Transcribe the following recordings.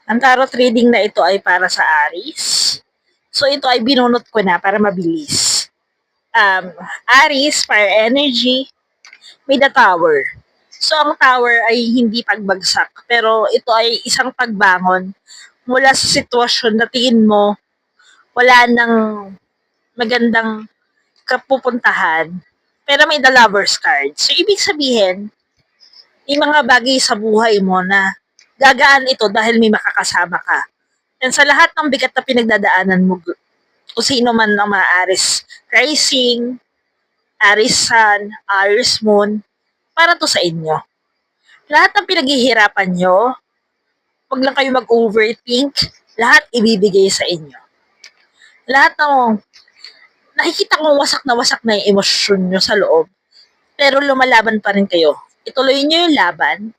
Ang tarot reading na ito ay para sa Aries. So ito ay binunot ko na para mabilis. Aries, fire energy, may the tower. So ang tower ay hindi pagbagsak, pero ito ay isang pagbangon mula sa sitwasyon na tingin mo wala nang magandang kapupuntahan, pero may the lover's card. So ibig sabihin, may mga bagay sa buhay mo na gagaan ito dahil may makakasama ka. And sa lahat ng bigat na pinagdadaanan mo, kung sino man ang mga Aries rising, Aries sun, Aries moon, para to sa inyo. Lahat ng pinaghihirapan nyo, wag lang kayo mag-overthink, lahat ibibigay sa inyo. Lahat ng nakikita kong wasak na yung emosyon nyo sa loob, pero lumalaban pa rin kayo. Ituloy nyo yung laban,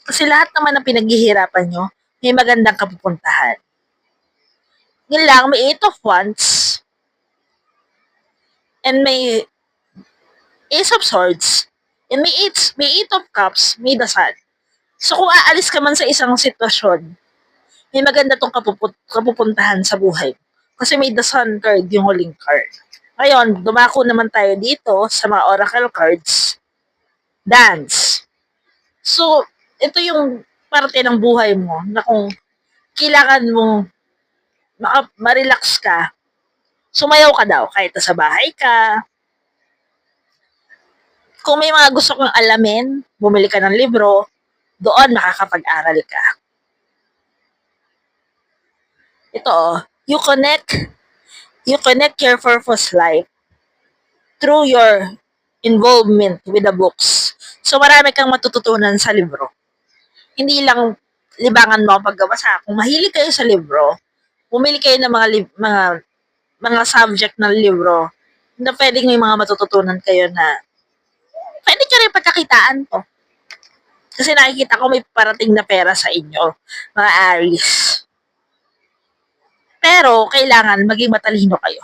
kasi lahat naman ng pinaghihirapan nyo, may magandang kapupuntahan. Yun lang, may 8 of Wands, and may Ace of Swords, and may 8 of Cups, may the Sun. So kung aalis ka man sa isang sitwasyon, may maganda tong kapupuntahan sa buhay. Kasi may the Sun card yung huling card. Ngayon, dumako naman tayo dito sa mga oracle cards. Dance. So, ito yung parte ng buhay mo na kung kailangan mo ma-relax ka, sumayaw ka daw kahit sa bahay ka. Kung may mga gusto kong alamin, bumili ka ng libro, doon makakapag-aral ka. Ito, you connect your purpose life through your involvement with the books. So marami kang matututunan sa libro. Hindi lang libangan mo ang pagbabasa. Kung mahilig kayo sa libro, bumili kayo ng mga subject ng libro na pwedeng may mga matututunan kayo na pwede nyo rin pagkakitaan to. Kasi nakikita ko may parating na pera sa inyo, mga Aries. Pero, kailangan maging matalino kayo.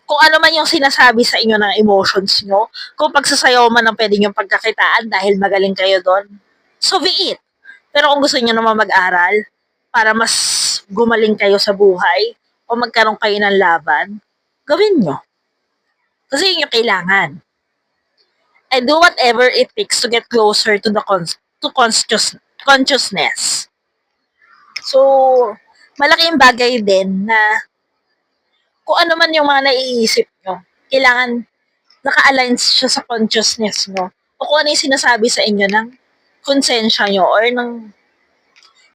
Kung ano man yung sinasabi sa inyo ng emotions nyo, kung pagsasayaw man ang pwede yung pagkakitaan dahil magaling kayo doon, so be it. Pero kung gusto nyo naman mag-aral, para mas gumaling kayo sa buhay, o magkaroon kayo ng laban, gawin nyo. Kasi yun yung kailangan. And do whatever it takes to get closer to the consciousness. So, malaking bagay din na kung ano man yung mga naiisip nyo, kailangan naka-align siya sa consciousness nyo. O kung ano yung sinasabi sa inyo ng konsensya nyo or ng